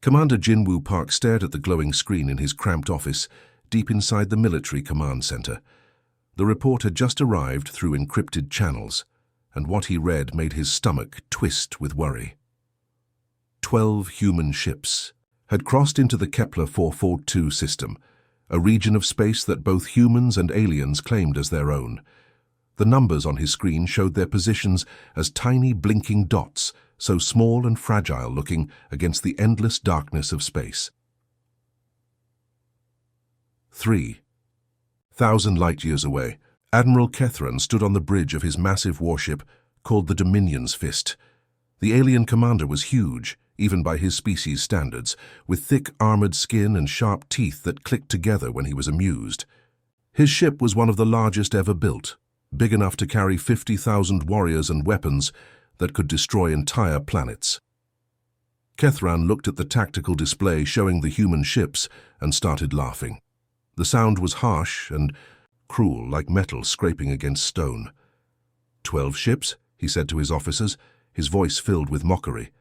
Commander Jinwoo Park stared at the glowing screen in his cramped office, deep inside the military command center. The report had just arrived through encrypted channels, and what he read made his stomach twist with worry. 12 human ships had crossed into the Kepler 442 system, a region of space that both humans and aliens claimed as their own. The numbers on his screen showed their positions as tiny blinking dots, so small and fragile looking against the endless darkness of space. 3,000 light-years away, Admiral Kethran stood on the bridge of his massive warship called the Dominion's Fist. The alien commander was huge, even by his species standards, with thick armored skin and sharp teeth that clicked together when he was amused. His ship was one of the largest ever built, big enough to carry 50,000 warriors and weapons that could destroy entire planets. Kethran looked at the tactical display showing the human ships and started laughing. The sound was harsh and cruel, like metal scraping against stone. 12 ships, he said to his officers, his voice filled with mockery.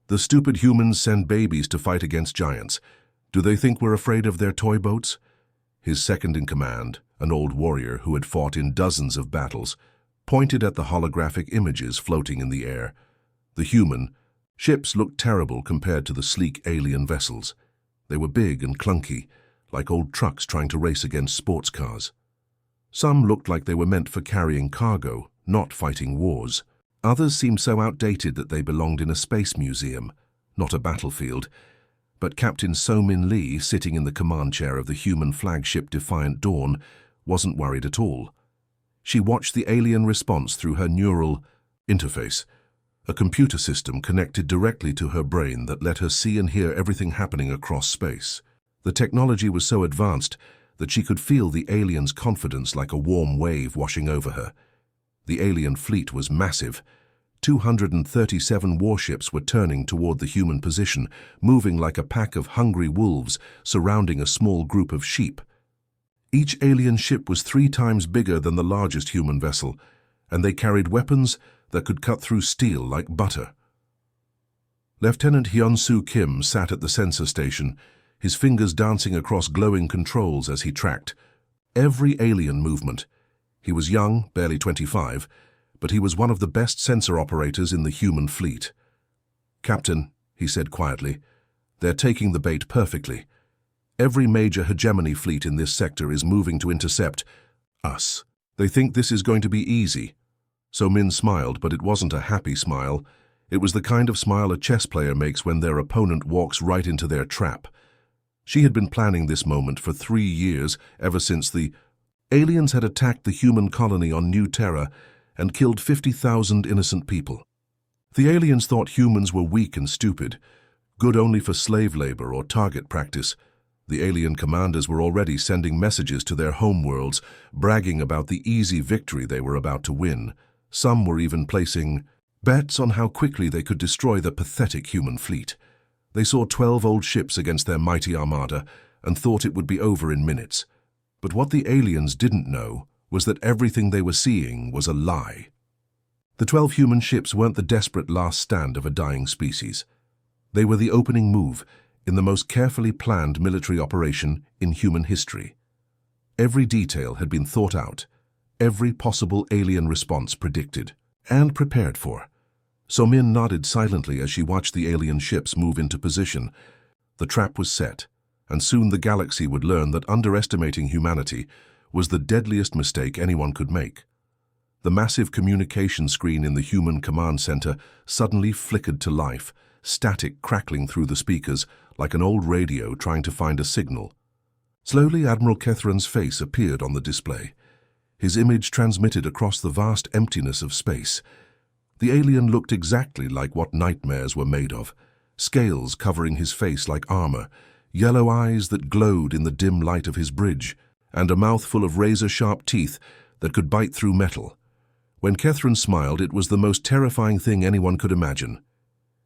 The stupid humans send babies to fight against giants. Do they think we're afraid of their toy boats? His second-in-command, an old warrior who had fought in dozens of battles, pointed at the holographic images floating in the air. The human ships looked terrible compared to the sleek alien vessels. They were big and clunky, like old trucks trying to race against sports cars. Some looked like they were meant for carrying cargo, not fighting wars. Others seemed so outdated that they belonged in a space museum, not a battlefield. But Captain So-Min Lee, sitting in the command chair of the human flagship Defiant Dawn, wasn't worried at all. She watched the alien response through her neural interface, a computer system connected directly to her brain that let her see and hear everything happening across space. The technology was so advanced that she could feel the alien's confidence like a warm wave washing over her. The alien fleet was massive. 237 warships were turning toward the human position, moving like a pack of hungry wolves surrounding a small group of sheep. Each alien ship was 3 times bigger than the largest human vessel, and they carried weapons that could cut through steel like butter. Lieutenant Hyun-Soo Kim sat at the sensor station, his fingers dancing across glowing controls as he tracked every alien movement. He was young, barely 25, but he was one of the best sensor operators in the human fleet. "Captain," he said quietly, "they're taking the bait perfectly. Every major hegemony fleet in this sector is moving to intercept us. They think this is going to be easy." So-Min smiled, but it wasn't a happy smile. It was the kind of smile a chess player makes when their opponent walks right into their trap. She had been planning this moment for 3 years, ever since the aliens had attacked the human colony on New Terra and killed 50,000 innocent people. The aliens thought humans were weak and stupid, good only for slave labor or target practice. The alien commanders were already sending messages to their homeworlds, bragging about the easy victory they were about to win. Some were even placing bets on how quickly they could destroy the pathetic human fleet. They saw 12 old ships against their mighty armada and thought it would be over in minutes. But what the aliens didn't know was that everything they were seeing was a lie. The 12 human ships weren't the desperate last stand of a dying species. They were the opening move in the most carefully planned military operation in human history. Every detail had been thought out, every possible alien response predicted and prepared for. So-Min nodded silently as she watched the alien ships move into position. The trap was set, and soon the galaxy would learn that underestimating humanity was the deadliest mistake anyone could make. The massive communication screen in the human command center suddenly flickered to life, static crackling through the speakers like an old radio trying to find a signal. Slowly, Admiral Kethran's face appeared on the display. His image transmitted across the vast emptiness of space. The alien looked exactly like what nightmares were made of, scales covering his face like armor, yellow eyes that glowed in the dim light of his bridge, and a mouth full of razor-sharp teeth that could bite through metal. When Kethran smiled, it was the most terrifying thing anyone could imagine.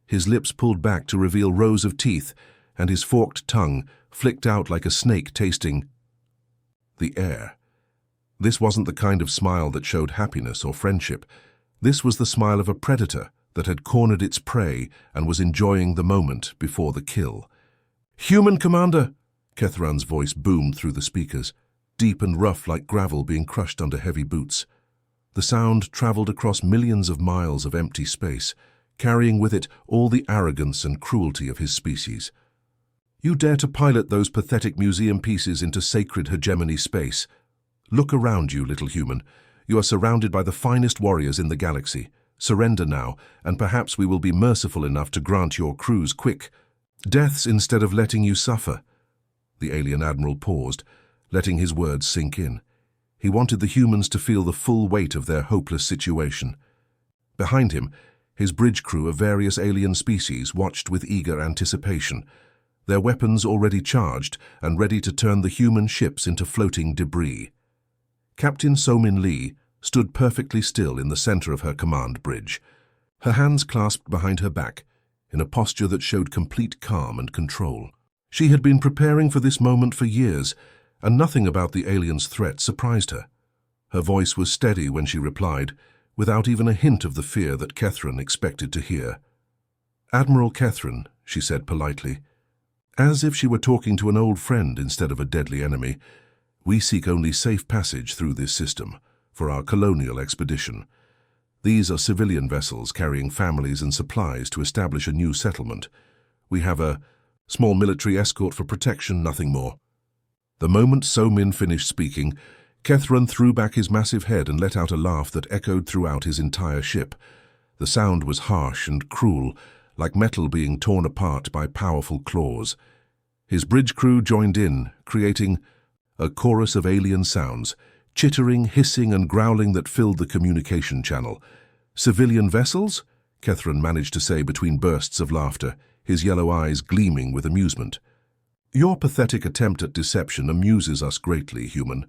His lips pulled back to reveal rows of teeth, and his forked tongue flicked out like a snake tasting the air. This wasn't the kind of smile that showed happiness or friendship. This was the smile of a predator, that had cornered its prey and was enjoying the moment before the kill. "Human Commander!" Kethran's voice boomed through the speakers, deep and rough like gravel being crushed under heavy boots. The sound traveled across millions of miles of empty space, carrying with it all the arrogance and cruelty of his species. "You dare to pilot those pathetic museum pieces into sacred hegemony space? Look around you, little human. You are surrounded by the finest warriors in the galaxy. Surrender now, and perhaps we will be merciful enough to grant your crews quick deaths instead of letting you suffer." The alien admiral paused, letting his words sink in. He wanted the humans to feel the full weight of their hopeless situation. Behind him, his bridge crew of various alien species watched with eager anticipation, their weapons already charged and ready to turn the human ships into floating debris. Captain So-Min Lee stood perfectly still in the center of her command bridge, her hands clasped behind her back, in a posture that showed complete calm and control. She had been preparing for this moment for years, and nothing about the alien's threat surprised her. Her voice was steady when she replied, without even a hint of the fear that Kethran expected to hear. "Admiral Kethran," she said politely, as if she were talking to an old friend instead of a deadly enemy, "we seek only safe passage through this system for our colonial expedition. These are civilian vessels carrying families and supplies to establish a new settlement. We have a small military escort for protection, nothing more." The moment So-Min finished speaking, Kethran threw back his massive head and let out a laugh that echoed throughout his entire ship. The sound was harsh and cruel, like metal being torn apart by powerful claws. His bridge crew joined in, creating a chorus of alien sounds, chittering, hissing, and growling that filled the communication channel. "Civilian vessels?" Kethran managed to say between bursts of laughter, his yellow eyes gleaming with amusement. "Your pathetic attempt at deception amuses us greatly, human.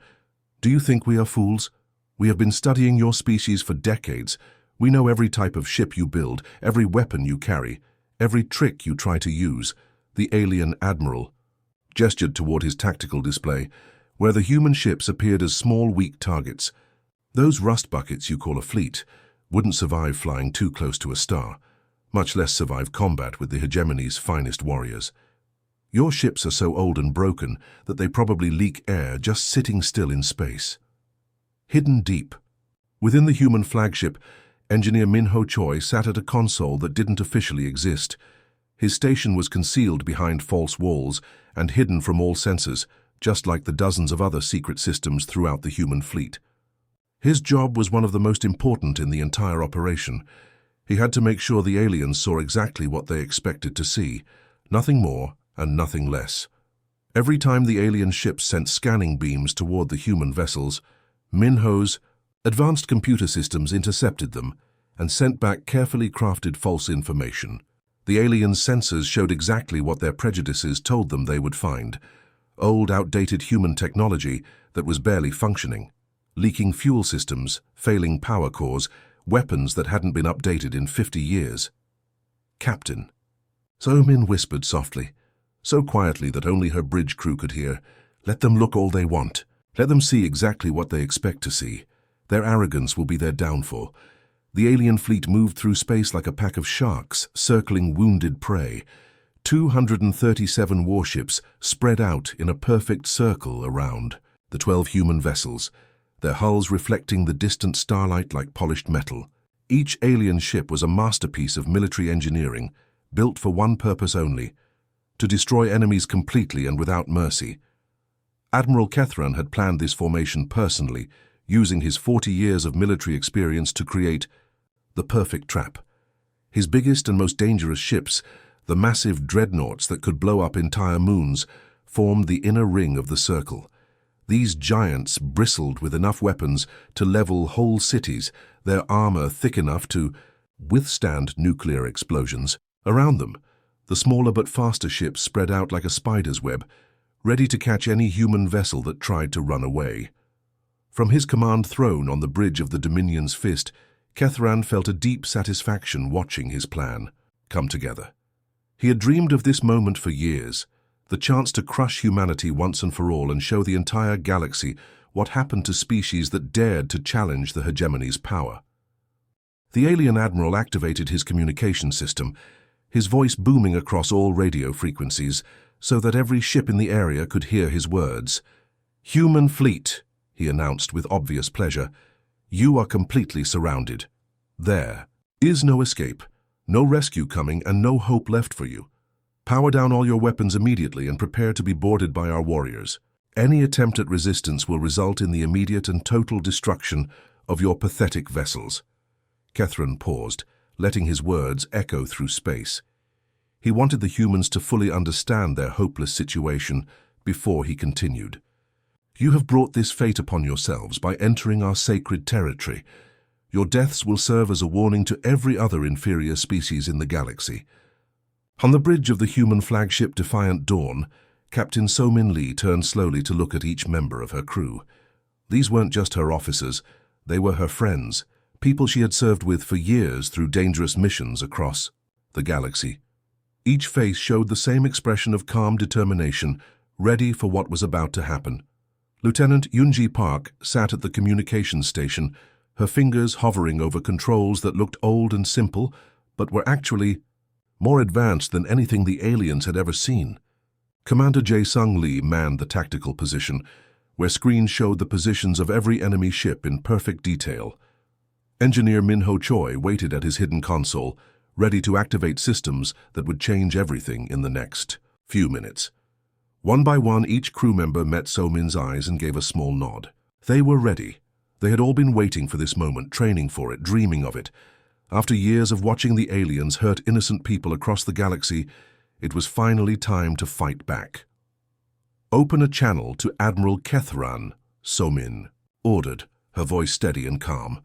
Do you think we are fools? We have been studying your species for decades. We know every type of ship you build, every weapon you carry, every trick you try to use." The alien admiral gestured toward his tactical display, where the human ships appeared as small, weak targets. "Those rust buckets you call a fleet wouldn't survive flying too close to a star, much less survive combat with the hegemony's finest warriors. Your ships are so old and broken that they probably leak air just sitting still in space." Hidden deep within the human flagship, engineer Min-Ho Choi sat at a console that didn't officially exist. His station was concealed behind false walls and hidden from all senses, just like the dozens of other secret systems throughout the human fleet. His job was one of the most important in the entire operation. He had to make sure the aliens saw exactly what they expected to see, nothing more and nothing less. Every time the alien ships sent scanning beams toward the human vessels, Min-Ho's advanced computer systems intercepted them and sent back carefully crafted false information. The aliens' sensors showed exactly what their prejudices told them they would find: old, outdated human technology that was barely functioning, leaking fuel systems, failing power cores, weapons that hadn't been updated in 50 years. "Captain," So-Min whispered softly, so quietly that only her bridge crew could hear, "let them look all they want. Let them see exactly what they expect to see. Their arrogance will be their downfall." The alien fleet moved through space like a pack of sharks, circling wounded prey. 237 warships spread out in a perfect circle around the 12 human vessels, their hulls reflecting the distant starlight like polished metal. Each alien ship was a masterpiece of military engineering, built for one purpose only: to destroy enemies completely and without mercy. Admiral Kethran had planned this formation personally, using his 40 years of military experience to create the perfect trap. His biggest and most dangerous ships, the massive dreadnoughts that could blow up entire moons, formed the inner ring of the circle. These giants bristled with enough weapons to level whole cities, their armor thick enough to withstand nuclear explosions. Around them, the smaller but faster ships spread out like a spider's web, ready to catch any human vessel that tried to run away. From his command throne on the bridge of the Dominion's Fist, Kethran felt a deep satisfaction watching his plan come together. He had dreamed of this moment for years, the chance to crush humanity once and for all and show the entire galaxy what happened to species that dared to challenge the hegemony's power. The alien admiral activated his communication system, his voice booming across all radio frequencies so that every ship in the area could hear his words. "Human fleet," he announced with obvious pleasure, "you are completely surrounded. There is no escape, no rescue coming, and no hope left for you. Power down all your weapons immediately and prepare to be boarded by our warriors. Any attempt at resistance will result in the immediate and total destruction of your pathetic vessels." Kethran paused, letting his words echo through space. He wanted the humans to fully understand their hopeless situation before he continued. "You have brought this fate upon yourselves by entering our sacred territory. Your deaths will serve as a warning to every other inferior species in the galaxy." On the bridge of the human flagship Defiant Dawn, Captain So-Min Lee turned slowly to look at each member of her crew. These weren't just her officers, they were her friends, people she had served with for years through dangerous missions across the galaxy. Each face showed the same expression of calm determination, ready for what was about to happen. Lieutenant Yunji Park sat at the communications station, her fingers hovering over controls that looked old and simple, but were actually more advanced than anything the aliens had ever seen. Commander Jae-Sung Lee manned the tactical position, where screens showed the positions of every enemy ship in perfect detail. Engineer Min-Ho Choi waited at his hidden console, ready to activate systems that would change everything in the next few minutes. One by one, each crew member met So-Min's eyes and gave a small nod. They were ready. They had all been waiting for this moment, training for it, dreaming of it. After years of watching the aliens hurt innocent people across the galaxy, it was finally time to fight back. "Open a channel to Admiral Kethran," So-Min ordered, her voice steady and calm.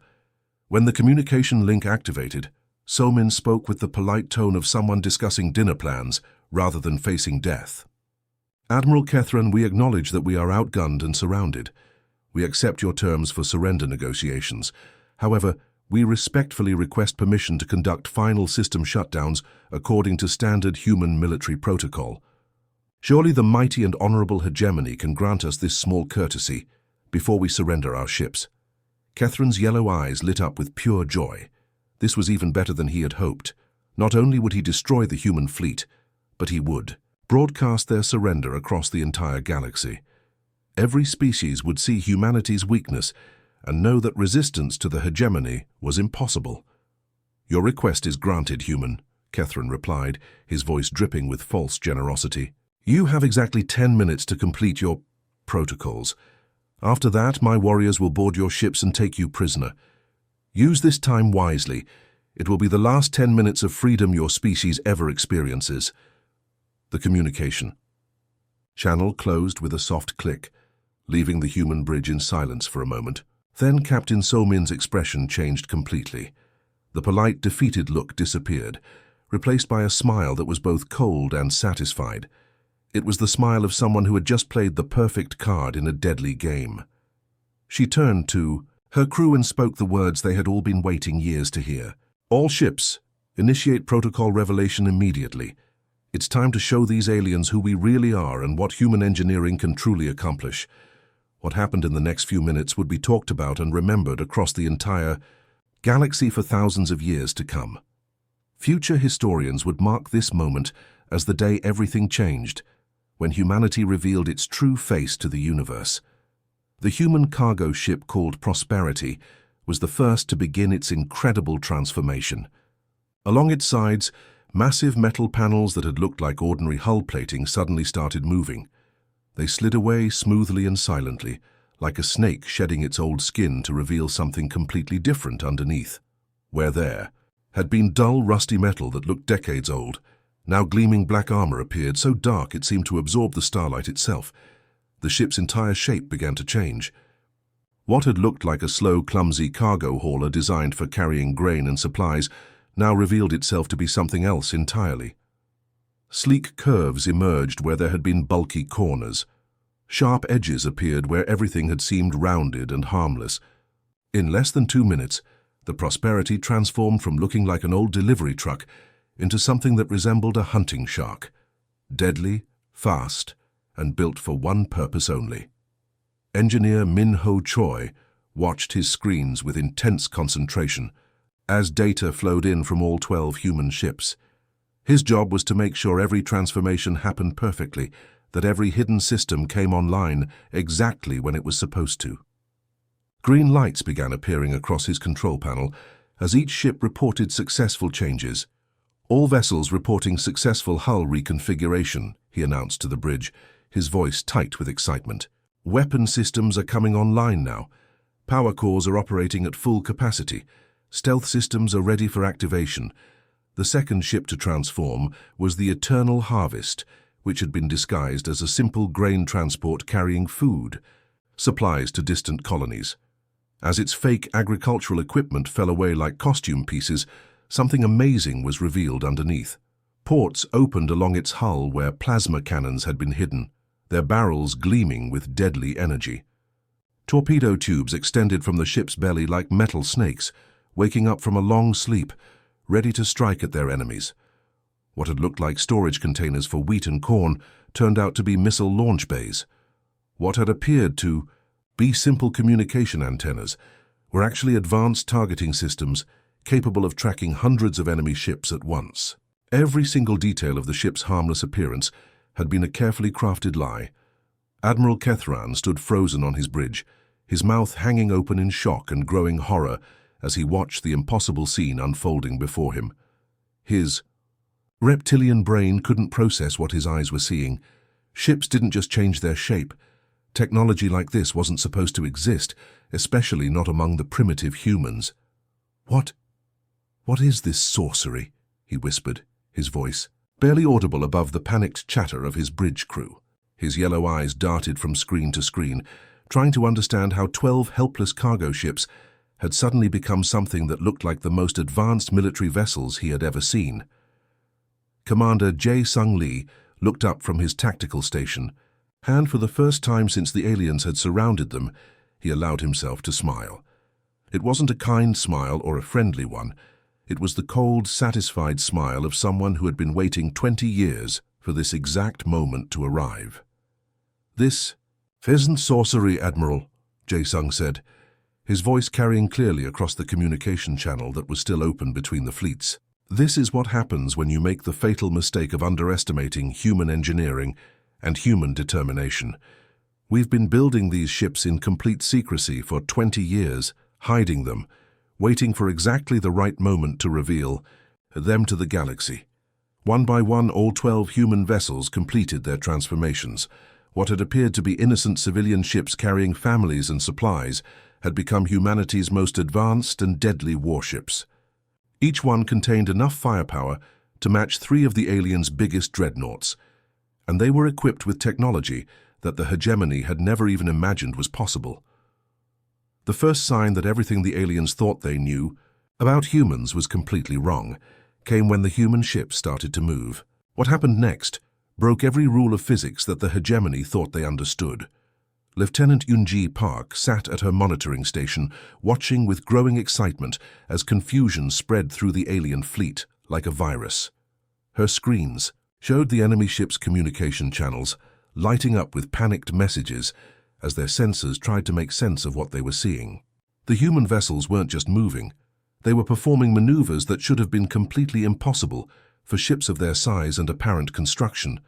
When the communication link activated, So-Min spoke with the polite tone of someone discussing dinner plans rather than facing death. "Admiral Kethran, we acknowledge that we are outgunned and surrounded. We accept your terms for surrender negotiations. However, we respectfully request permission to conduct final system shutdowns according to standard human military protocol. Surely the mighty and honorable hegemony can grant us this small courtesy before we surrender our ships." Kethran's yellow eyes lit up with pure joy. This was even better than he had hoped. Not only would he destroy the human fleet, but he would broadcast their surrender across the entire galaxy. Every species would see humanity's weakness and know that resistance to the hegemony was impossible. "Your request is granted, human," Kethran replied, his voice dripping with false generosity. "You have exactly 10 minutes to complete your protocols. After that, my warriors will board your ships and take you prisoner. Use this time wisely. It will be the last 10 minutes of freedom your species ever experiences." The communication channel closed with a soft click, leaving the human bridge in silence for a moment. Then Captain So-Min's expression changed completely. The polite, defeated look disappeared, replaced by a smile that was both cold and satisfied. It was the smile of someone who had just played the perfect card in a deadly game. She turned to her crew and spoke the words they had all been waiting years to hear. "All ships, initiate protocol revelation immediately. It's time to show these aliens who we really are and what human engineering can truly accomplish." What happened in the next few minutes would be talked about and remembered across the entire galaxy for thousands of years to come. Future historians would mark this moment as the day everything changed, when humanity revealed its true face to the universe. The human cargo ship called Prosperity was the first to begin its incredible transformation. Along its sides, massive metal panels that had looked like ordinary hull plating suddenly started moving. They slid away smoothly and silently, like a snake shedding its old skin to reveal something completely different underneath. Where there had been dull, rusty metal that looked decades old, now gleaming black armor appeared so dark it seemed to absorb the starlight itself. The ship's entire shape began to change. What had looked like a slow, clumsy cargo hauler designed for carrying grain and supplies now revealed itself to be something else entirely. Sleek curves emerged where there had been bulky corners. Sharp edges appeared where everything had seemed rounded and harmless. In less than 2 minutes, the Prosperity transformed from looking like an old delivery truck into something that resembled a hunting shark. Deadly, fast, and built for one purpose only. Engineer Min-Ho Choi watched his screens with intense concentration. as data flowed in from all 12 human ships. His job was to make sure every transformation happened perfectly, that every hidden system came online exactly when it was supposed to. Green lights began appearing across his control panel as each ship reported successful changes. All vessels reporting successful hull reconfiguration, he announced to the bridge, his voice tight with excitement. Weapon systems are coming online now. Power cores are operating at full capacity. Stealth systems are ready for activation. The second ship to transform was the Eternal Harvest, which had been disguised as a simple grain transport carrying food, supplies to distant colonies. As its fake agricultural equipment fell away like costume pieces, something amazing was revealed underneath. Ports opened along its hull where plasma cannons had been hidden, their barrels gleaming with deadly energy. Torpedo tubes extended from the ship's belly like metal snakes, waking up from a long sleep, ready to strike at their enemies. What had looked like storage containers for wheat and corn turned out to be missile launch bays. What had appeared to be simple communication antennas were actually advanced targeting systems capable of tracking hundreds of enemy ships at once. Every single detail of the ship's harmless appearance had been a carefully crafted lie. Admiral Kethran stood frozen on his bridge, his mouth hanging open in shock and growing horror as he watched the impossible scene unfolding before him. His reptilian brain couldn't process what his eyes were seeing. Ships didn't just change their shape. Technology like this wasn't supposed to exist, especially not among the primitive humans. What is this sorcery?" he whispered, his voice barely audible above the panicked chatter of his bridge crew. His yellow eyes darted from screen to screen, trying to understand how 12 helpless cargo ships had suddenly become something that looked like the most advanced military vessels he had ever seen. Commander Jae Sung Lee looked up from his tactical station, and for the first time since the aliens had surrounded them, he allowed himself to smile. It wasn't a kind smile or a friendly one. It was the cold, satisfied smile of someone who had been waiting 20 years for this exact moment to arrive. "This isn't sorcery, Admiral," Jae Sung said, his voice carrying clearly across the communication channel that was still open between the fleets. "This is what happens when you make the fatal mistake of underestimating human engineering and human determination. We've been building these ships in complete secrecy for 20 years, hiding them, waiting for exactly the right moment to reveal them to the galaxy. One by one, all 12 human vessels completed their transformations. What had appeared to be innocent civilian ships carrying families and supplies had become humanity's most advanced and deadly warships. Each one contained enough firepower to match 3 of the aliens' biggest dreadnoughts, and they were equipped with technology that the hegemony had never even imagined was possible. The first sign that everything the aliens thought they knew about humans was completely wrong came when the human ships started to move. What happened next broke every rule of physics that the hegemony thought they understood. Lieutenant Yoonji Park sat at her monitoring station, watching with growing excitement as confusion spread through the alien fleet like a virus. Her screens showed the enemy ships' communication channels lighting up with panicked messages as their sensors tried to make sense of what they were seeing. The human vessels weren't just moving. They were performing maneuvers that should have been completely impossible for ships of their size and apparent construction.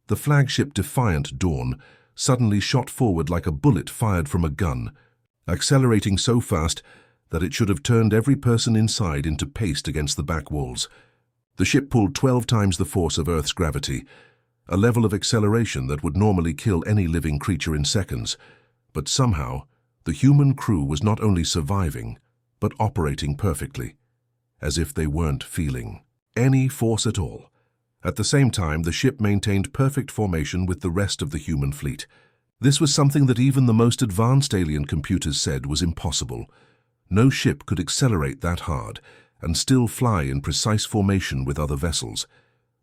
The flagship Defiant Dawn suddenly shot forward like a bullet fired from a gun, accelerating so fast that it should have turned every person inside into paste against the back walls. The ship pulled 12 times the force of Earth's gravity, a level of acceleration that would normally kill any living creature in seconds. But somehow, the human crew was not only surviving, but operating perfectly, as if they weren't feeling any force at all. At the same time, the ship maintained perfect formation with the rest of the human fleet. This was something that even the most advanced alien computers said was impossible. No ship could accelerate that hard and still fly in precise formation with other vessels.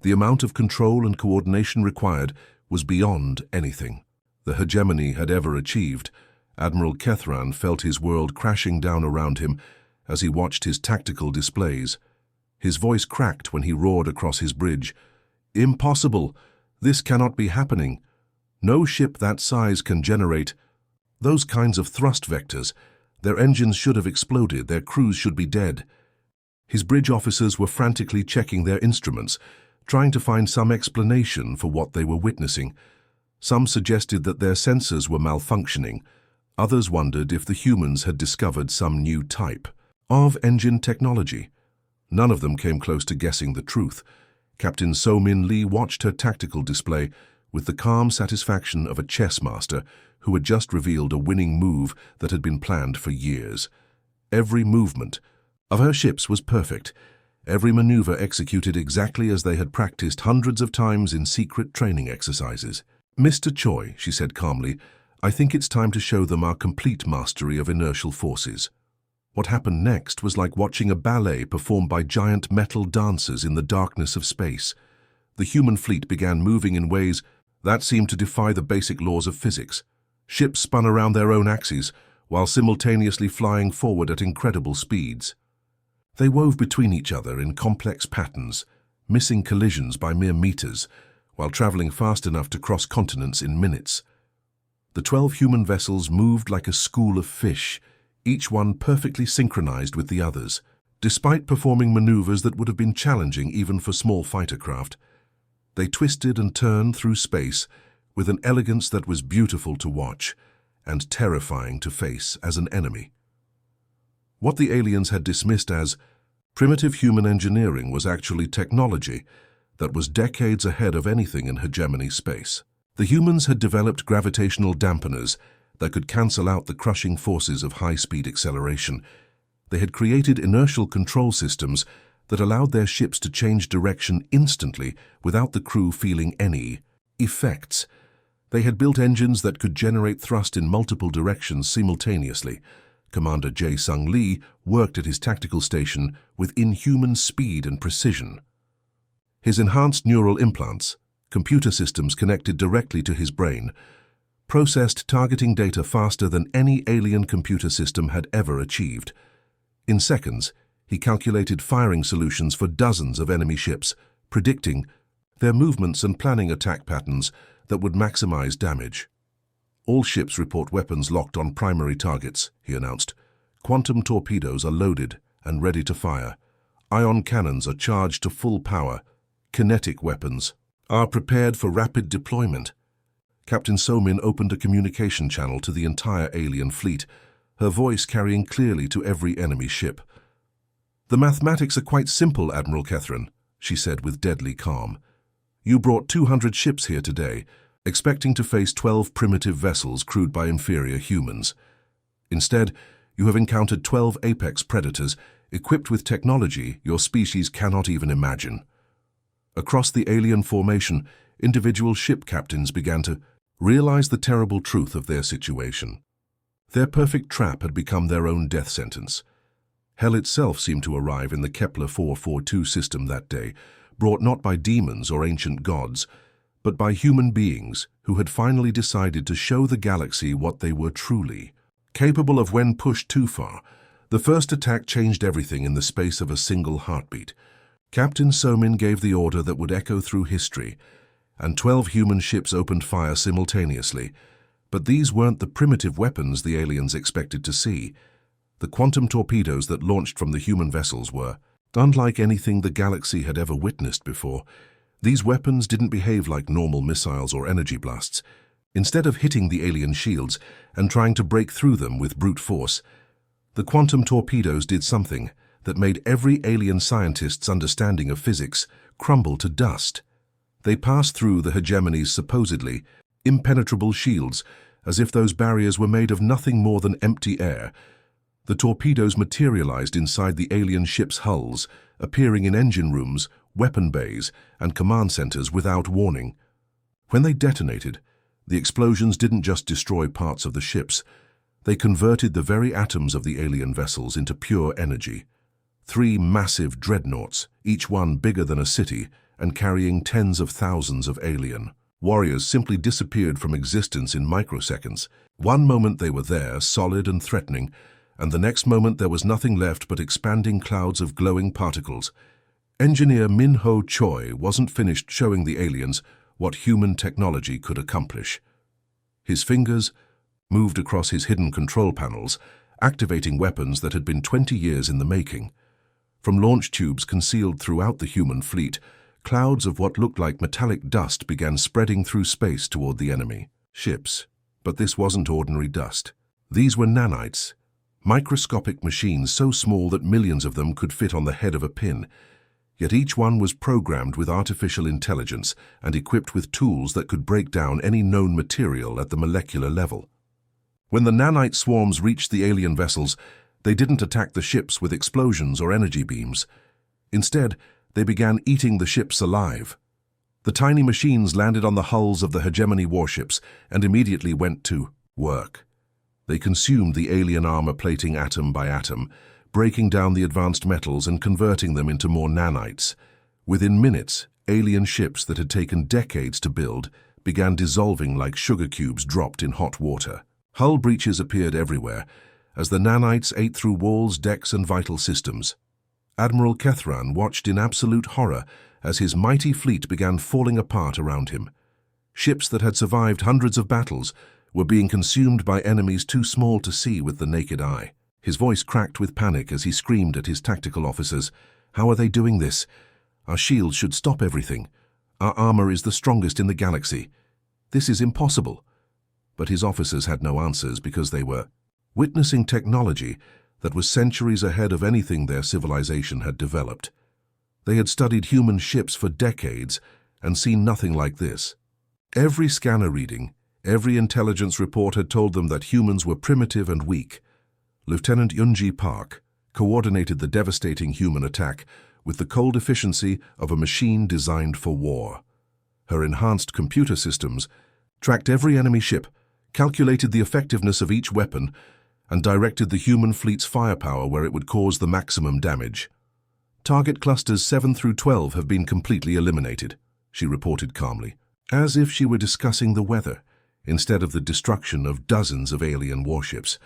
The amount of control and coordination required was beyond anything the hegemony had ever achieved. Admiral Kethran felt his world crashing down around him as he watched his tactical displays. His voice cracked when he roared across his bridge. "Impossible! This cannot be happening. No ship that size can generate those kinds of thrust vectors. Their engines should have exploded, their crews should be dead. His bridge officers were frantically checking their instruments, trying to find some explanation for what they were witnessing. Some suggested that their sensors were malfunctioning. Others wondered if the humans had discovered some new type of engine technology. None of them came close to guessing the truth. Captain So-Min Lee watched her tactical display with the calm satisfaction of a chess master who had just revealed a winning move that had been planned for years. Every movement of her ships was perfect, every maneuver executed exactly as they had practiced hundreds of times in secret training exercises. "Mr. Choi," she said calmly, "I think it's time to show them our complete mastery of inertial forces." What happened next was like watching a ballet performed by giant metal dancers in the darkness of space. The human fleet began moving in ways that seemed to defy the basic laws of physics. Ships spun around their own axes, while simultaneously flying forward at incredible speeds. They wove between each other in complex patterns, missing collisions by mere meters, while traveling fast enough to cross continents in minutes. The 12 human vessels moved like a school of fish, each one perfectly synchronized with the others. Despite performing maneuvers that would have been challenging even for small fighter craft, they twisted and turned through space with an elegance that was beautiful to watch and terrifying to face as an enemy. What the aliens had dismissed as primitive human engineering was actually technology that was decades ahead of anything in hegemony space. The humans had developed gravitational dampeners that could cancel out the crushing forces of high-speed acceleration. They had created inertial control systems that allowed their ships to change direction instantly without the crew feeling any effects. They had built engines that could generate thrust in multiple directions simultaneously. Commander Jae-Sung Lee worked at his tactical station with inhuman speed and precision. His enhanced neural implants, computer systems connected directly to his brain, processed targeting data faster than any alien computer system had ever achieved. In seconds, he calculated firing solutions for dozens of enemy ships, predicting their movements and planning attack patterns that would maximize damage. "All ships report weapons locked on primary targets," he announced. "Quantum torpedoes are loaded and ready to fire. Ion cannons are charged to full power. Kinetic weapons are prepared for rapid deployment." Captain So-Min opened a communication channel to the entire alien fleet, her voice carrying clearly to every enemy ship. "The mathematics are quite simple, Admiral Catherine," she said with deadly calm. "You brought 200 ships here today, expecting to face 12 primitive vessels crewed by inferior humans. Instead, you have encountered 12 apex predators equipped with technology your species cannot even imagine." Across the alien formation, individual ship captains began to realize the terrible truth of their situation. Their perfect trap had become their own death sentence. Hell itself seemed to arrive in the Kepler 442 system that day, brought not by demons or ancient gods, but by human beings who had finally decided to show the galaxy what they were truly capable of when pushed too far. The first attack changed everything in the space of a single heartbeat. Captain So-Min gave the order that would echo through history, and 12 human ships opened fire simultaneously. But these weren't the primitive weapons the aliens expected to see. The quantum torpedoes that launched from the human vessels were unlike anything the galaxy had ever witnessed before. These weapons didn't behave like normal missiles or energy blasts. Instead of hitting the alien shields and trying to break through them with brute force, the quantum torpedoes did something that made every alien scientist's understanding of physics crumble to dust. They passed through the hegemony's supposedly impenetrable shields, as if those barriers were made of nothing more than empty air. The torpedoes materialized inside the alien ships' hulls, appearing in engine rooms, weapon bays, and command centers without warning. When they detonated, the explosions didn't just destroy parts of the ships. They converted the very atoms of the alien vessels into pure energy. 3 massive dreadnoughts, each one bigger than a city, and carrying tens of thousands of alien warriors simply disappeared from existence in microseconds. One moment they were there, solid and threatening, and the next moment there was nothing left but expanding clouds of glowing particles. Engineer Min-Ho Choi wasn't finished showing the aliens what human technology could accomplish. His fingers moved across his hidden control panels, activating weapons that had been 20 years in the making. From launch tubes concealed throughout the human fleet, clouds of what looked like metallic dust began spreading through space toward the enemy ships. But this wasn't ordinary dust. These were nanites, microscopic machines so small that millions of them could fit on the head of a pin. Yet each one was programmed with artificial intelligence and equipped with tools that could break down any known material at the molecular level. When the nanite swarms reached the alien vessels, they didn't attack the ships with explosions or energy beams. Instead, they began eating the ships alive. The tiny machines landed on the hulls of the hegemony warships and immediately went to work. They consumed the alien armor plating atom by atom, breaking down the advanced metals and converting them into more nanites. Within minutes, alien ships that had taken decades to build began dissolving like sugar cubes dropped in hot water. Hull breaches appeared everywhere as the nanites ate through walls, decks, and vital systems. Admiral Kethran watched in absolute horror as his mighty fleet began falling apart around him. Ships that had survived hundreds of battles were being consumed by enemies too small to see with the naked eye. His voice cracked with panic as he screamed at his tactical officers. "How are they doing this? Our shields should stop everything. Our armor is the strongest in the galaxy. This is impossible." But his officers had no answers because they were witnessing technology that was centuries ahead of anything their civilization had developed. They had studied human ships for decades and seen nothing like this. Every scanner reading, every intelligence report had told them that humans were primitive and weak. Lieutenant Yunji Park coordinated the devastating human attack with the cold efficiency of a machine designed for war. Her enhanced computer systems tracked every enemy ship, calculated the effectiveness of each weapon, and directed the human fleet's firepower where it would cause the maximum damage. "Target clusters 7 through 12 have been completely eliminated," she reported calmly, as if she were discussing the weather instead of the destruction of dozens of alien warships.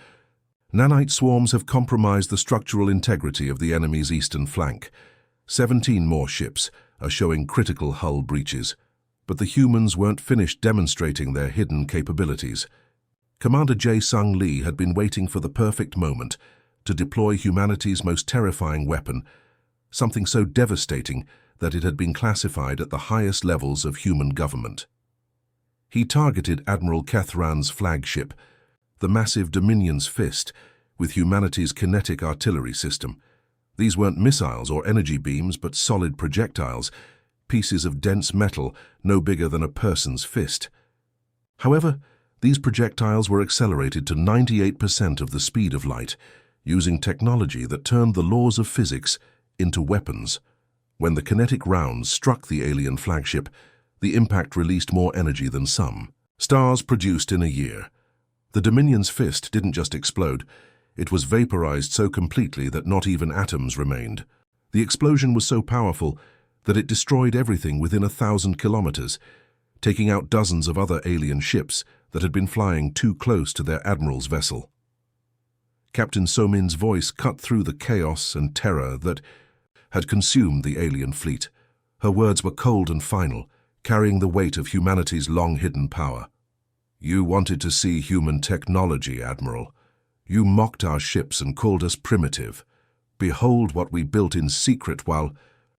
"Nanite swarms have compromised the structural integrity of the enemy's eastern flank. 17 more ships are showing critical hull breaches, but the humans weren't finished demonstrating their hidden capabilities." Commander Jae-Sung Lee had been waiting for the perfect moment to deploy humanity's most terrifying weapon, something so devastating that it had been classified at the highest levels of human government. He targeted Admiral Kethran's flagship, the massive Dominion's Fist, with humanity's kinetic artillery system. These weren't missiles or energy beams, but solid projectiles, pieces of dense metal no bigger than a person's fist. However, these projectiles were accelerated to 98% of the speed of light, using technology that turned the laws of physics into weapons. When the kinetic rounds struck the alien flagship, the impact released more energy than some stars produced in a year. The Dominion's Fist didn't just explode, it was vaporized so completely that not even atoms remained. The explosion was so powerful that it destroyed everything within 1,000 kilometers, taking out dozens of other alien ships that had been flying too close to their admiral's vessel. Captain Somin's voice cut through the chaos and terror that had consumed the alien fleet. Her words were cold and final, carrying the weight of humanity's long-hidden power. "You wanted to see human technology, Admiral. You mocked our ships and called us primitive. Behold what we built in secret while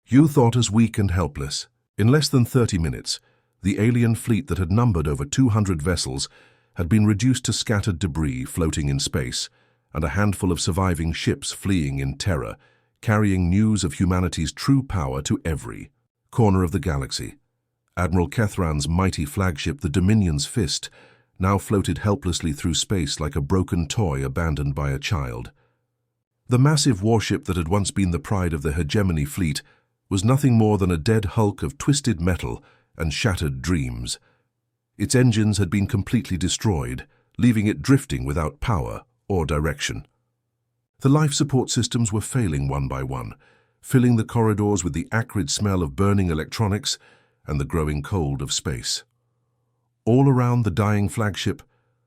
you thought us weak and helpless." In less than 30 minutes, the alien fleet that had numbered over 200 vessels had been reduced to scattered debris floating in space, and a handful of surviving ships fleeing in terror, carrying news of humanity's true power to every corner of the galaxy. Admiral Kethran's mighty flagship, the Dominion's Fist, now floated helplessly through space like a broken toy abandoned by a child. The massive warship that had once been the pride of the hegemony fleet was nothing more than a dead hulk of twisted metal and shattered dreams. Its engines had been completely destroyed, leaving it drifting without power or direction. The life support systems were failing one by one, filling the corridors with the acrid smell of burning electronics and the growing cold of space. All around the dying flagship,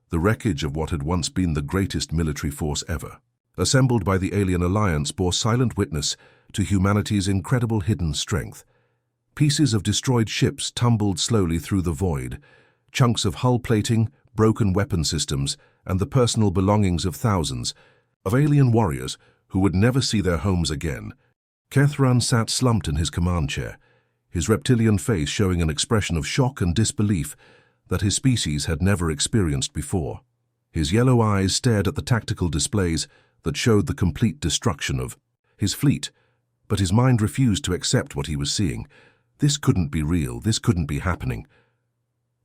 the wreckage of what had once been the greatest military force ever, assembled by the alien alliance, bore silent witness to humanity's incredible hidden strength. Pieces of destroyed ships tumbled slowly through the void, chunks of hull plating, broken weapon systems, and the personal belongings of thousands of alien warriors who would never see their homes again. Kethran sat slumped in his command chair, his reptilian face showing an expression of shock and disbelief that his species had never experienced before. His yellow eyes stared at the tactical displays that showed the complete destruction of his fleet, but his mind refused to accept what he was seeing. This couldn't be real, this couldn't be happening.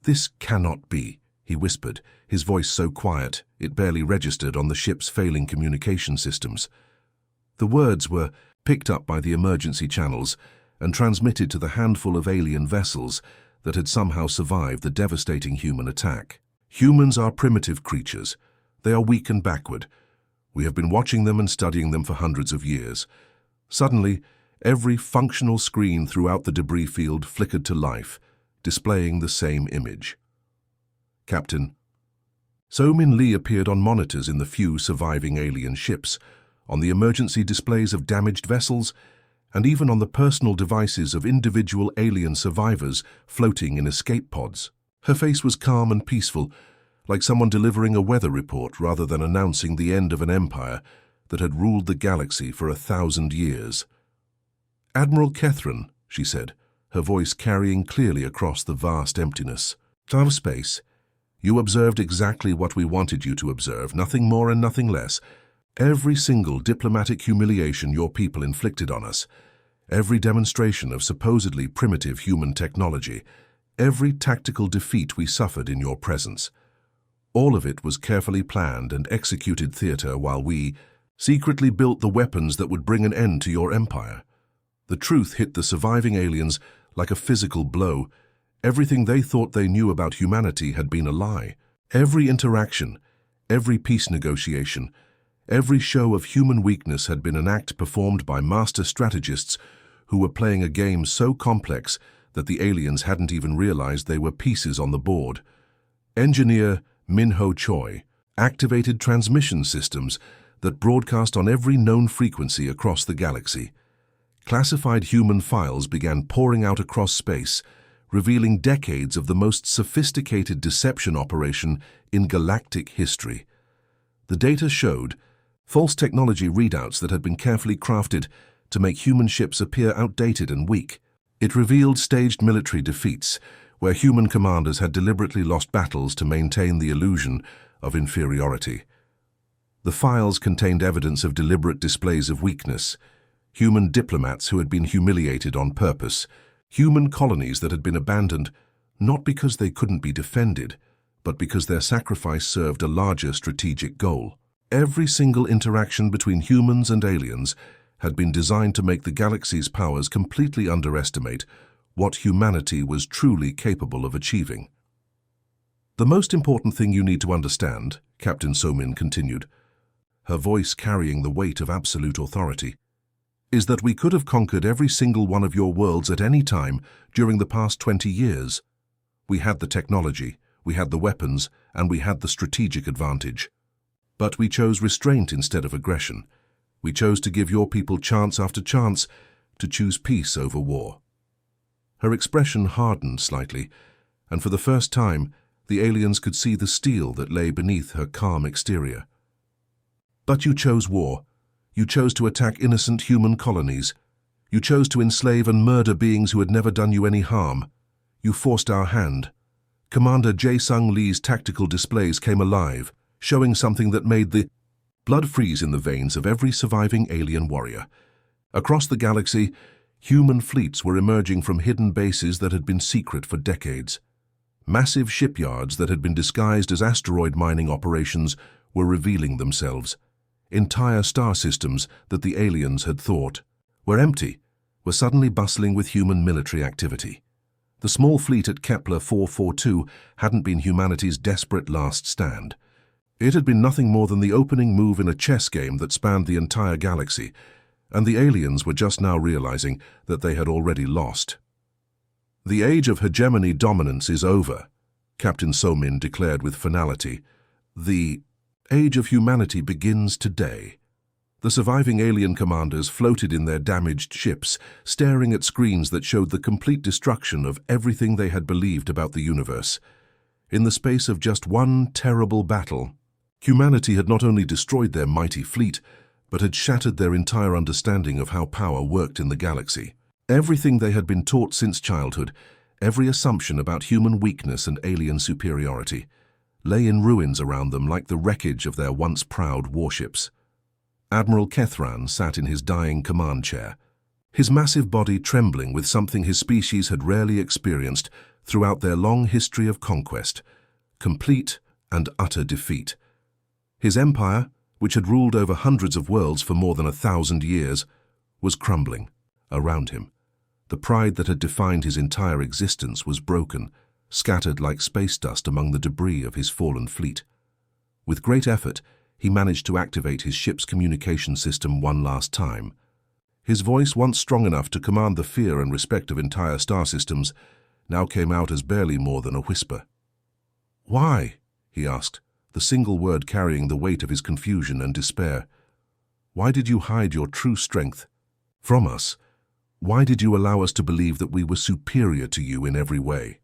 "This cannot be," he whispered, his voice so quiet it barely registered on the ship's failing communication systems. The words were picked up by the emergency channels and transmitted to the handful of alien vessels that had somehow survived the devastating human attack. "Humans are primitive creatures. They are weak and backward. We have been watching them and studying them for hundreds of years." Suddenly, every functional screen throughout the debris field flickered to life, displaying the same image. Captain So-Min Lee appeared on monitors in the few surviving alien ships, on the emergency displays of damaged vessels, and even on the personal devices of individual alien survivors floating in escape pods. Her face was calm and peaceful, like someone delivering a weather report rather than announcing the end of an empire that had ruled the galaxy for 1,000 years. "Admiral Kethran," she said, her voice carrying clearly across the vast emptiness. "Time of space. You observed exactly what we wanted you to observe, nothing more and nothing less. Every single diplomatic humiliation your people inflicted on us, every demonstration of supposedly primitive human technology, every tactical defeat we suffered in your presence. All of it was carefully planned and executed theater while we secretly built the weapons that would bring an end to your empire." The truth hit the surviving aliens like a physical blow. Everything they thought they knew about humanity had been a lie. Every interaction, every peace negotiation, every show of human weakness had been an act performed by master strategists who were playing a game so complex that the aliens hadn't even realized they were pieces on the board. Engineer Min-Ho Choi activated transmission systems that broadcast on every known frequency across the galaxy. Classified human files began pouring out across space, revealing decades of the most sophisticated deception operation in galactic history. The data showed false technology readouts that had been carefully crafted to make human ships appear outdated and weak. It revealed staged military defeats, where human commanders had deliberately lost battles to maintain the illusion of inferiority. The files contained evidence of deliberate displays of weakness, human diplomats who had been humiliated on purpose, human colonies that had been abandoned not because they couldn't be defended, but because their sacrifice served a larger strategic goal. Every single interaction between humans and aliens had been designed to make the galaxy's powers completely underestimate what humanity was truly capable of achieving. "The most important thing you need to understand," Captain So-Min continued, her voice carrying the weight of absolute authority, "is that we could have conquered every single one of your worlds at any time during the past 20 years. We had the technology, we had the weapons, and we had the strategic advantage. But we chose restraint instead of aggression. We chose to give your people chance after chance to choose peace over war." Her expression hardened slightly, and for the first time, the aliens could see the steel that lay beneath her calm exterior. "But you chose war. You chose to attack innocent human colonies. You chose to enslave and murder beings who had never done you any harm. You forced our hand. Commander Jae-Sung Lee's tactical displays came alive, showing something that made the blood freeze in the veins of every surviving alien warrior. Across the galaxy, human fleets were emerging from hidden bases that had been secret for decades. Massive shipyards that had been disguised as asteroid mining operations were revealing themselves. Entire star systems that the aliens had thought were empty were suddenly bustling with human military activity. The small fleet at Kepler 442 hadn't been humanity's desperate last stand. It had been nothing more than the opening move in a chess game that spanned the entire galaxy, and the aliens were just now realizing that they had already lost. "The age of hegemony dominance is over," Captain So-Min declared with finality. "The age of humanity begins today." The surviving alien commanders floated in their damaged ships, staring at screens that showed the complete destruction of everything they had believed about the universe. In the space of just one terrible battle, humanity had not only destroyed their mighty fleet, but had shattered their entire understanding of how power worked in the galaxy. Everything they had been taught since childhood, every assumption about human weakness and alien superiority, lay in ruins around them like the wreckage of their once proud warships. Admiral Kethran sat in his dying command chair, his massive body trembling with something his species had rarely experienced throughout their long history of conquest, complete and utter defeat. His empire, which had ruled over hundreds of worlds for more than 1,000 years, was crumbling around him. The pride that had defined his entire existence was broken, scattered like space dust among the debris of his fallen fleet. With great effort, he managed to activate his ship's communication system one last time. His voice, once strong enough to command the fear and respect of entire star systems, now came out as barely more than a whisper. "Why?" he asked, the single word carrying the weight of his confusion and despair. "Why did you hide your true strength from us? Why did you allow us to believe that we were superior to you in every way?"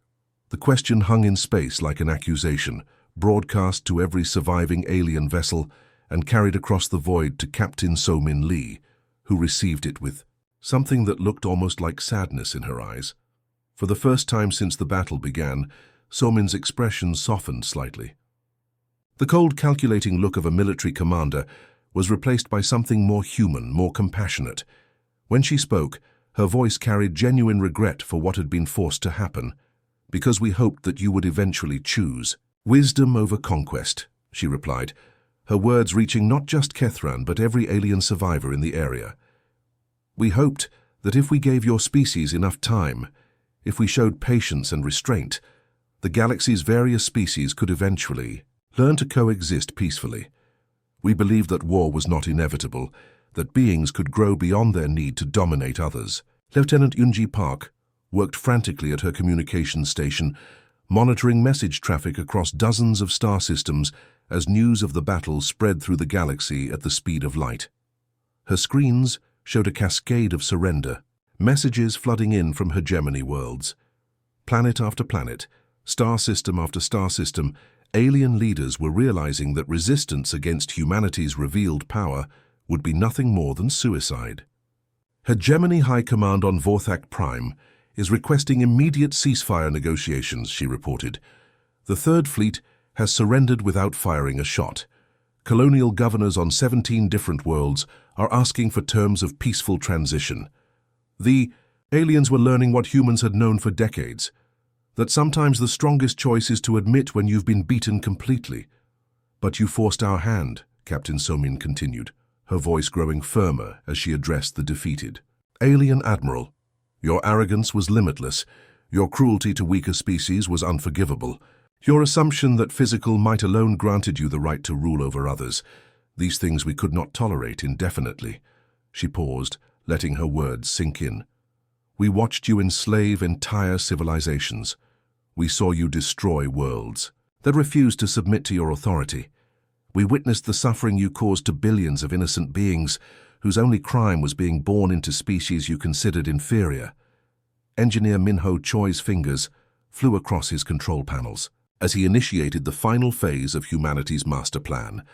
The question hung in space like an accusation, broadcast to every surviving alien vessel and carried across the void to Captain So-Min Lee, who received it with something that looked almost like sadness in her eyes. For the first time since the battle began, So-Min's expression softened slightly. The cold, calculating look of a military commander was replaced by something more human, more compassionate. When she spoke, her voice carried genuine regret for what had been forced to happen, because we hoped that you would eventually choose wisdom over conquest, she replied, her words reaching not just Kethran but every alien survivor in the area. "We hoped that if we gave your species enough time, if we showed patience and restraint, the galaxy's various species could eventually learn to coexist peacefully. We believed that war was not inevitable, that beings could grow beyond their need to dominate others." Lieutenant Yunji Park worked frantically at her communications station, monitoring message traffic across dozens of star systems as news of the battle spread through the galaxy at the speed of light. Her screens showed a cascade of surrender, messages flooding in from hegemony worlds. Planet after planet, star system after star system, alien leaders were realizing that resistance against humanity's revealed power would be nothing more than suicide. Hegemony High Command on Vorthak Prime is requesting immediate ceasefire negotiations, she reported. The Third Fleet has surrendered without firing a shot. Colonial governors on 17 different worlds are asking for terms of peaceful transition. The aliens were learning what humans had known for decades, that sometimes the strongest choice is to admit when you've been beaten completely. "But you forced our hand," Captain So-Min continued, her voice growing firmer as she addressed the defeated alien admiral. "Your arrogance was limitless. Your cruelty to weaker species was unforgivable. Your assumption that physical might alone granted you the right to rule over others. These things we could not tolerate indefinitely." She paused, letting her words sink in. "We watched you enslave entire civilizations. We saw you destroy worlds that refused to submit to your authority. We witnessed the suffering you caused to billions of innocent beings whose only crime was being born into species you considered inferior." Engineer Minho Choi's fingers flew across his control panels as he initiated the final phase of humanity's master plan.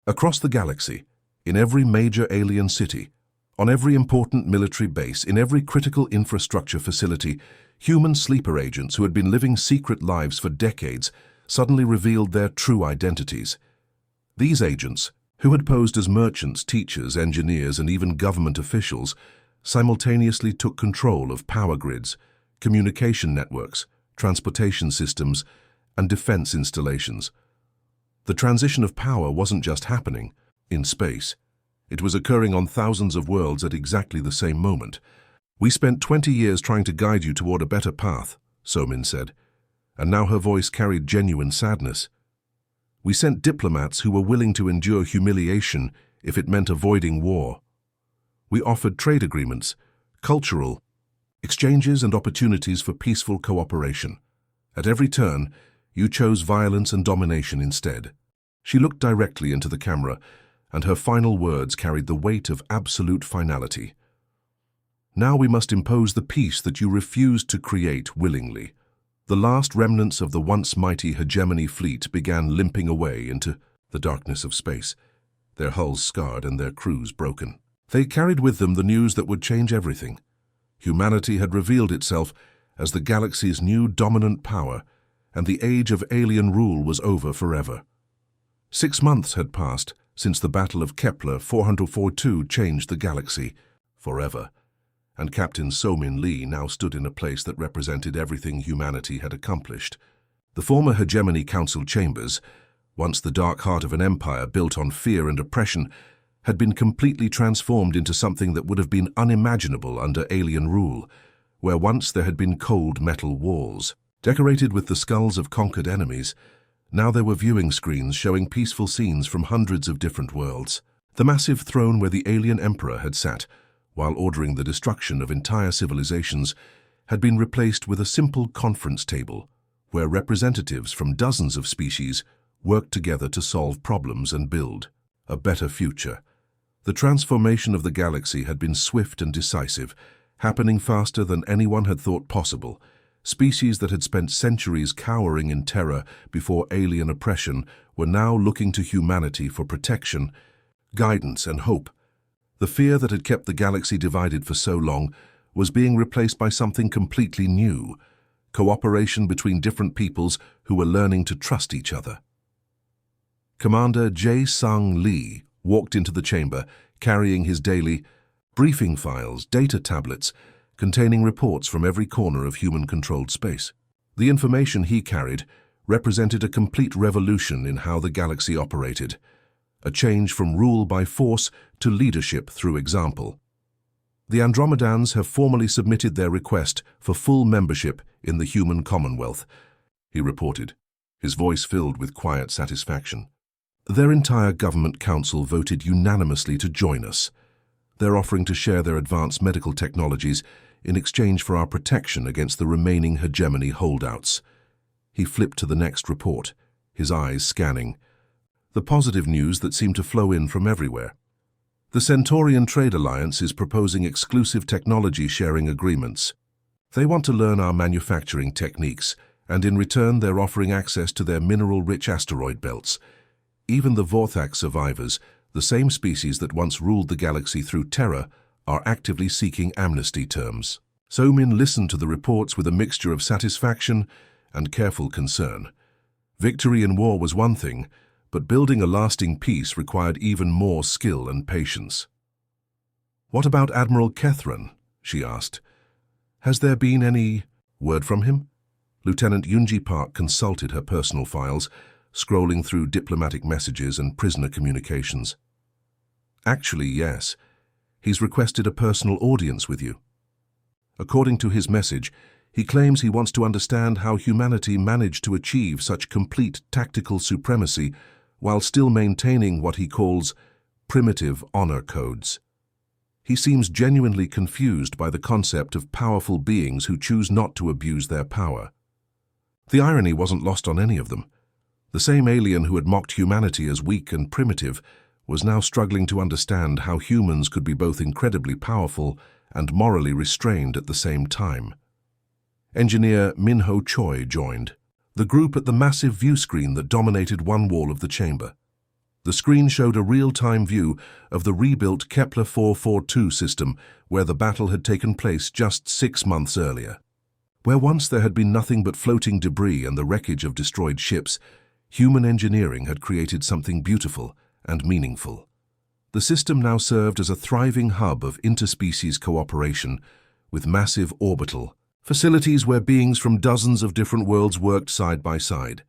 Across the galaxy, in every major alien city, on every important military base, in every critical infrastructure facility, human sleeper agents who had been living secret lives for decades suddenly revealed their true identities. These agents, who had posed as merchants, teachers, engineers, and even government officials, simultaneously took control of power grids, communication networks, transportation systems, and defense installations. The transition of power wasn't just happening in space. It was occurring on thousands of worlds at exactly the same moment. "We spent 20 years trying to guide you toward a better path," So-Min said, and now her voice carried genuine sadness. "We sent diplomats who were willing to endure humiliation if it meant avoiding war. We offered trade agreements, cultural exchanges, and opportunities for peaceful cooperation. At every turn, you chose violence and domination instead." She looked directly into the camera, and her final words carried the weight of absolute finality. "Now we must impose the peace that you refused to create willingly." The last remnants of the once mighty hegemony fleet began limping away into the darkness of space, their hulls scarred and their crews broken. They carried with them the news that would change everything. Humanity had revealed itself as the galaxy's new dominant power, and the age of alien rule was over forever. 6 months had passed since the Battle of Kepler 442 changed the galaxy forever, and Captain So-Min Lee now stood in a place that represented everything humanity had accomplished. The former Hegemony Council chambers, once the dark heart of an empire built on fear and oppression, had been completely transformed into something that would have been unimaginable under alien rule, where once there had been cold metal walls. Decorated with the skulls of conquered enemies, now there were viewing screens showing peaceful scenes from hundreds of different worlds. The massive throne where the alien emperor had sat, while ordering the destruction of entire civilizations, had been replaced with a simple conference table, where representatives from dozens of species worked together to solve problems and build a better future. The transformation of the galaxy had been swift and decisive, happening faster than anyone had thought possible. Species that had spent centuries cowering in terror before alien oppression were now looking to humanity for protection, guidance, and hope. The fear that had kept the galaxy divided for so long was being replaced by something completely new: cooperation between different peoples who were learning to trust each other. Commander Jae-Sung Lee walked into the chamber, carrying his daily briefing files, data tablets, containing reports from every corner of human-controlled space. The information he carried represented a complete revolution in how the galaxy operated, a change from rule by force to leadership through example. The Andromedans have formally submitted their request for full membership in the human Commonwealth, he reported, his voice filled with quiet satisfaction. Their entire government council voted unanimously to join us. They're offering to share their advanced medical technologies in exchange for our protection against the remaining hegemony holdouts. He flipped to the next report, his eyes scanning the positive news that seemed to flow in from everywhere. The Centaurian Trade Alliance is proposing exclusive technology sharing agreements. They want to learn our manufacturing techniques, and in return they're offering access to their mineral-rich asteroid belts. Even the Vorthax survivors, the same species that once ruled the galaxy through terror, are actively seeking amnesty terms. So-Min listened to the reports with a mixture of satisfaction and careful concern. Victory in war was one thing, but building a lasting peace required even more skill and patience. "What about Admiral Kethran?" she asked. "Has there been any word from him?" Lieutenant Yunji Park consulted her personal files, scrolling through diplomatic messages and prisoner communications. "Actually, yes. He's requested a personal audience with you. According to his message, he claims he wants to understand how humanity managed to achieve such complete tactical supremacy while still maintaining what he calls primitive honor codes. He seems genuinely confused by the concept of powerful beings who choose not to abuse their power." The irony wasn't lost on any of them. The same alien who had mocked humanity as weak and primitive was now struggling to understand how humans could be both incredibly powerful and morally restrained at the same time. Engineer Minho Choi joined the group at the massive view screen that dominated one wall of the chamber. The screen showed a real-time view of the rebuilt Kepler 442 system where the battle had taken place just 6 months earlier. Where once there had been nothing but floating debris and the wreckage of destroyed ships, human engineering had created something beautiful and meaningful. The system now served as a thriving hub of interspecies cooperation, with massive orbital facilities where beings from dozens of different worlds worked side by side.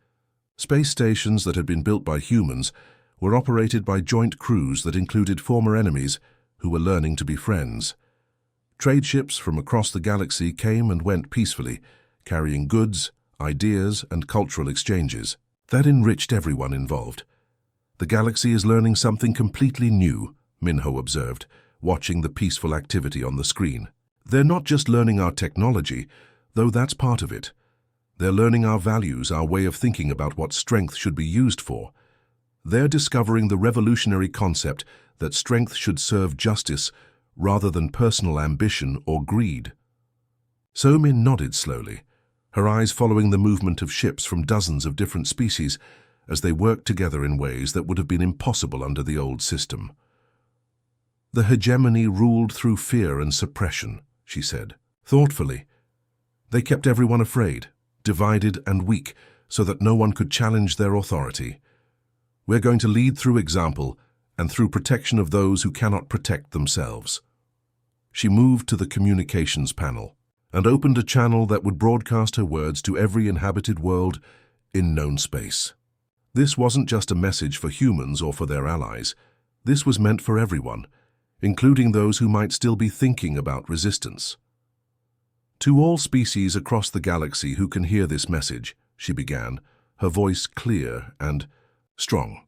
Space stations that had been built by humans were operated by joint crews that included former enemies who were learning to be friends. Trade ships from across the galaxy came and went peacefully, carrying goods, ideas, and cultural exchanges. That enriched everyone involved. "The galaxy is learning something completely new," Minho observed, watching the peaceful activity on the screen. "They're not just learning our technology, though that's part of it. They're learning our values, our way of thinking about what strength should be used for. They're discovering the revolutionary concept that strength should serve justice rather than personal ambition or greed." So-Min nodded slowly, her eyes following the movement of ships from dozens of different species as they worked together in ways that would have been impossible under the old system. "The hegemony ruled through fear and suppression," she said, thoughtfully. "They kept everyone afraid, divided and weak, so that no one could challenge their authority. We're going to lead through example and through protection of those who cannot protect themselves." She moved to the communications panel and opened a channel that would broadcast her words to every inhabited world in known space. This wasn't just a message for humans or for their allies. This was meant for everyone, including those who might still be thinking about resistance. "To all species across the galaxy who can hear this message," she began, her voice clear and strong.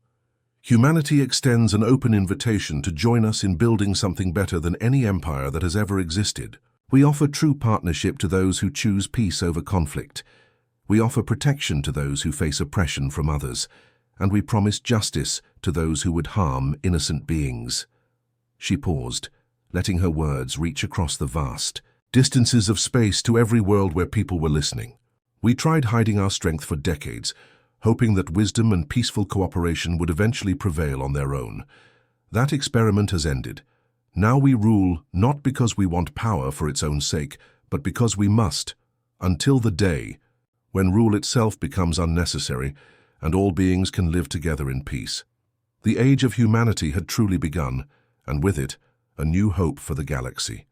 "Humanity extends an open invitation to join us in building something better than any empire that has ever existed. We offer true partnership to those who choose peace over conflict. We offer protection to those who face oppression from others, and we promise justice to those who would harm innocent beings." She paused, letting her words reach across the vast distances of space to every world where people were listening. "We tried hiding our strength for decades, hoping that wisdom and peaceful cooperation would eventually prevail on their own. That experiment has ended. Now we rule not because we want power for its own sake, but because we must, until the day when rule itself becomes unnecessary and all beings can live together in peace." The age of humanity had truly begun, and with it, a new hope for the galaxy.